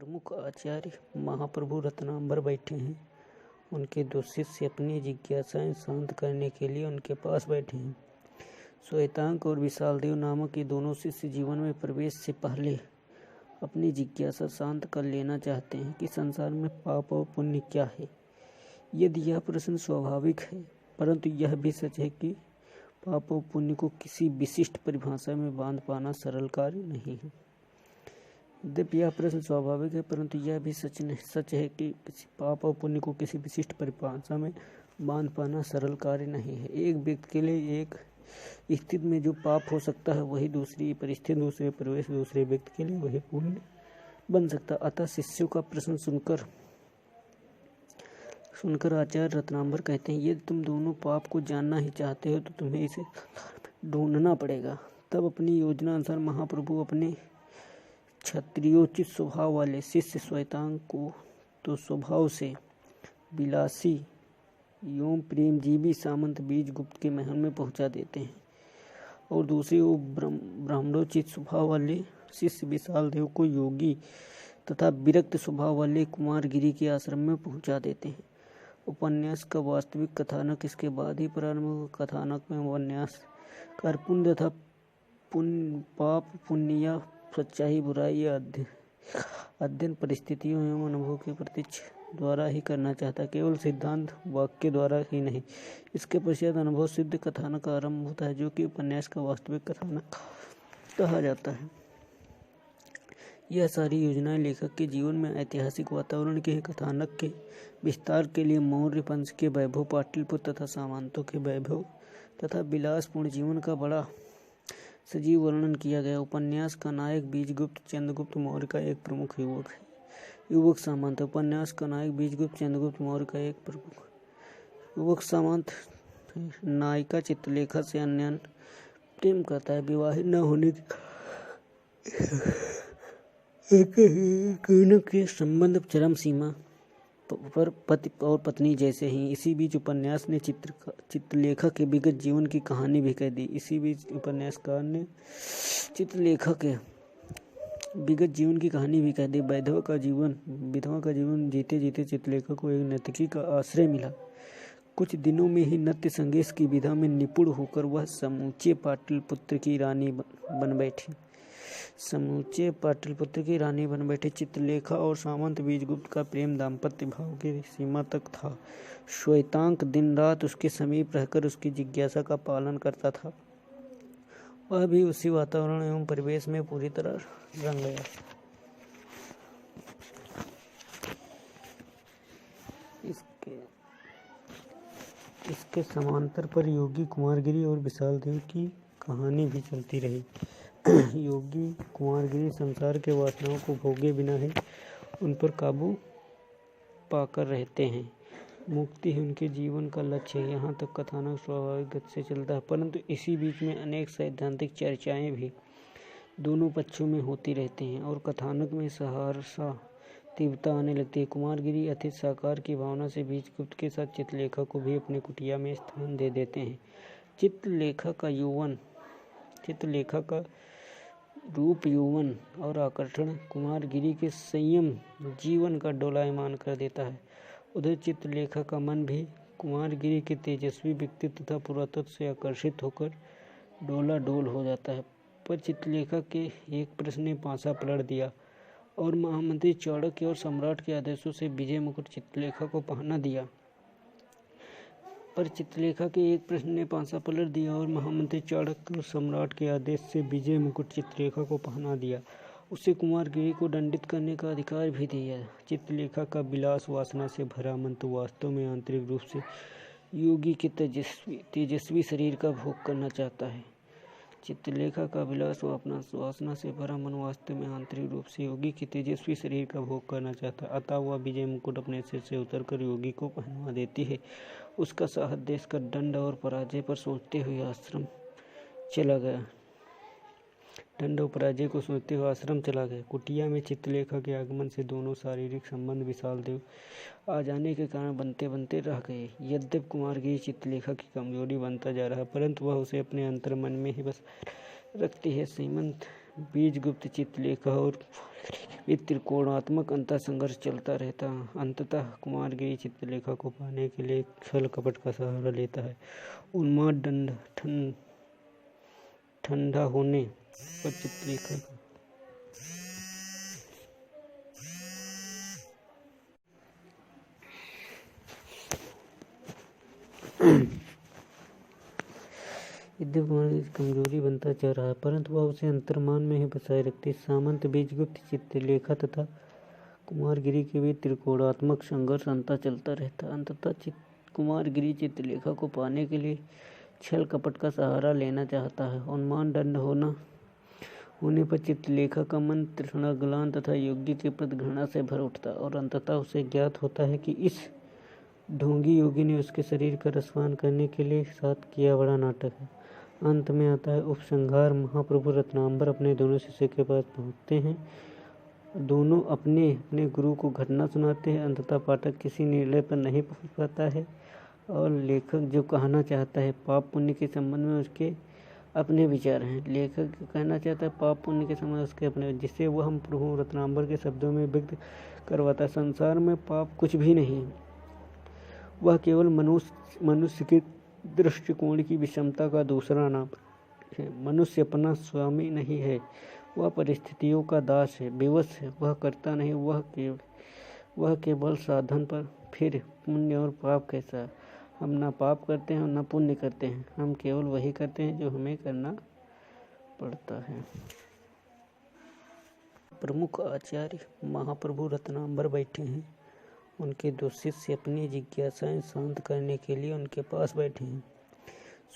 प्रमुख आचार्य महाप्रभु रत्नांबर बैठे हैं। उनके दो शिष्य अपनी जिज्ञासाएं शांत करने के लिए उनके पास बैठे हैं। श्वेतांक और विशालदेव नामक ये दोनों शिष्य जीवन में प्रवेश से पहले अपनी जिज्ञासा शांत कर लेना चाहते हैं कि संसार में पाप और पुण्य क्या है। यदि यह प्रश्न स्वाभाविक है, परंतु यह भी सच है कि पाप और पुण्य को किसी विशिष्ट परिभाषा में बांध पाना सरल कार्य नहीं है। यद्यपि यह प्रश्न स्वाभाविक है, परंतु यह भी सच है कि किसी पाप और पुण्य को किसी विशिष्ट परिभाषा में बांध पाना सरल कार्य नहीं है। एक व्यक्ति के लिए एक स्थिति में जो पाप हो सकता है, वही दूसरी परिस्थिति, दूसरे परिवेश, दूसरे व्यक्ति के लिए वही पुण्य बन सकता है। अतः शिष्यों का प्रश्न सुनकर आचार्य रत्नांबर कहते हैं, यदि तुम दोनों पाप को जानना ही चाहते हो तो तुम्हें इसे ढूंढना पड़ेगा। तब अपनी योजना अनुसार महाप्रभु अपने क्षत्रियोचित स्वभाव वाले शिष्य श्वेतांक को तो स्वभाव से विलासी एवं प्रेमजीवी सामंत बीजगुप्त के महल में पहुंचा देते हैं और दूसरी ओर ब्राह्मणोचित स्वभाव वाले शिष्य विशालदेव को योगी तथा विरक्त स्वभाव वाले कुमारगिरी के आश्रम में पहुंचा देते हैं। उपन्यास का वास्तविक कथानक इसके बाद ही प्रारंभ होगा। कथानक में उपन्यास कर पुण्य तथा पाप पुण्य या सच्चाई बुराई या अध्ययन परिस्थितियों एवं अनुभव के प्रत्यक्ष द्वारा ही करना चाहता है, केवल सिद्धांत वाक्य द्वारा ही नहीं। इसके पश्चात अनुभव सिद्ध कथानक आरंभ होता है, जो कि उपन्यास का वास्तविक कथानक कहा जाता है। यह सारी योजनाएं लेखक के जीवन में ऐतिहासिक वातावरण के कथानक के विस्तार के लिए मौर्य वंश के वैभव, पाटलिपुत्र तथा सामंतों के वैभव तथा विलासपूर्ण जीवन का बड़ा सजीव वर्णन किया गया। उपन्यास का नायक बीजगुप्त चंद्रगुप्त मौर्य का एक प्रमुख युवक सामंत। उपन्यास का नायक बीजगुप्त चंद्रगुप्त मौर्य का एक प्रमुख युवक सामंत। नायिका चित्रलेखा से अन्योन्य प्रेम करता है। विवाहित न होने के संबंध चरम सीमा पर पति और पत्नी जैसे ही। इसी बीच उपन्यास ने चित्रलेखा के विगत जीवन की कहानी भी कह दी। इसी बीच उपन्यासकार ने चित्रलेखा के विगत जीवन की कहानी भी कह दी। विधवा का जीवन जीते जीते चित्रलेखा को एक नर्तकी का आश्रय मिला। कुछ दिनों में ही नृत्य संगीत की विधा में निपुण होकर वह समूचे पाटलिपुत्र की रानी बन बैठी। चित्रलेखा और सामंत बीजगुप्त का प्रेम दाम्पत्य भाव की सीमा तक था। श्वेतांक दिन रात उसके समीप रहकर उसकी जिज्ञासा का पालन करता था। वह भी उसी वातावरण एवं परिवेश में पूरी तरह रंग गया। इसके समांतर पर योगी कुमारगिरी और विशालदेव की कहानी भी चलती रही। योगी कुमारगिरी संसार के वासनाओं को भोगे बिना ही उन पर काबू पाकर रहते हैं। मुक्ति ही उनके जीवन का लक्ष्य है। यहाँ तक कथानक स्वाभाविक गति से चलता है, परंतु इसी बीच में अनेक सैद्धांतिक चर्चाएं भी दोनों पक्षों में होती रहती हैं और कथानक में सहर्षा तीव्रता आने लगती है। कुमारगिरी अतिथि साकार की भावना से बीजगुप्त के साथ चित्रलेखा को भी अपनी कुटिया में स्थान दे देते हैं। चित्रलेखा का रूप यौवन और आकर्षण कुमारगिरी के संयम जीवन का डोलायमान कर देता है। उधर चित्रलेखा का मन भी कुमारगिरी के तेजस्वी व्यक्तित्व तथा पुरातत्व से आकर्षित होकर डोलाडोल हो जाता है। पर चित्रलेखा के एक प्रश्न ने पासा पलट दिया और महामंत्री चाणक्य और सम्राट के आदेशों से विजय मुकुट चित्रलेखा को पहना दिया। उसे कुमारगिरी को दंडित करने का अधिकार भी दिया। चित्रलेखा का विलास वासना से भरा मन तो वास्तव में आंतरिक रूप से योगी के तेजस्वी शरीर का भोग करना चाहता है। चित्रलेखा का विलास वासना से भरा मन वास्तव में आंतरिक रूप से योगी के तेजस्वी शरीर का भोग करना चाहता है। अतः वह विजय मुकुट अपने सिर से उतरकर योगी को पहनवा देती है। उसका साहस देकर दंड और पराजय को सोचते हुए आश्रम चला गया। कुटिया में चित्रलेखा के आगमन से दोनों शारीरिक संबंध विशालदेव आ जाने के कारण बनते बनते रह गए। यद्यपि कुमारगिरी चित्रलेखा की कमजोरी बनता जा रहा, परंतु वह उसे अपने अंतर्मन में ही बस रखती है। श्रीमंत बीजगुप्त चित्रलेखा और त्रिकोणात्मक अंतर संघर्ष चलता रहता। अंततः कुमारगिरी चित्रलेखा को पाने के लिए छल कपट का सहारा लेता है। उन्माद ठंडा होने पर चित्रलेखा यद्यपि कुमारगिरी कमजोरी बनता जा रहा है, परंतु वह उसे अंतर्मन में ही बसाए रखती। सामंत बीजगुप्त चित्रलेखा तथा कुमारगिरी के बीच त्रिकोणात्मक संघर्ष अंतर चलता रहता। अंततः कुमारगिरी चित्रलेखा को पाने के लिए छल कपट का सहारा लेना चाहता है। उन्माद होने पर चित्रलेखा का मन तृष्णा, ग्लानि तथा योगी के प्रति घृणा से भर उठता और अंततः उसे ज्ञात होता है कि इस ढोंगी योगी ने उसके शरीर का रसपान करने के लिए साथ किया बड़ा नाटक है। अंत में आता है उपसंहार। महाप्रभु रत्नांबर अपने दोनों शिष्य के पास पहुंचते हैं। दोनों अपने अपने गुरु को घटना सुनाते हैं। अंततः पाठक किसी निर्णय पर नहीं पहुंच पाता है और लेखक जो कहना चाहता है पाप पुण्य के संबंध में उसके अपने विचार हैं। लेखक कहना चाहता है पाप पुण्य के संबंध में उसके अपने, जिससे वह हम प्रभु रत्नांबर के शब्दों में व्यक्त करवाता है। संसार में पाप कुछ भी नहीं, वह केवल मनुष्य के दृष्टिकोण की विषमता का दूसरा नाम है। मनुष्य अपना स्वामी नहीं है, वह परिस्थितियों का दास है, विवश है। वह करता नहीं, वह केवल साधन पर। फिर पुण्य और पाप कैसा? हम ना पाप करते हैं और ना पुण्य करते हैं, हम केवल वही करते हैं जो हमें करना पड़ता है। प्रमुख आचार्य महाप्रभु रत्नांबर बैठे हैं। उनके दो शिष्य अपनी जिज्ञासाएं शांत करने के लिए उनके पास बैठे हैं।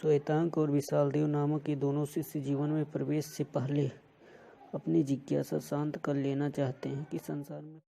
श्वेतांक और विशालदेव नामक ये दोनों शिष्य जीवन में प्रवेश से पहले अपनी जिज्ञासा शांत कर लेना चाहते हैं कि संसार में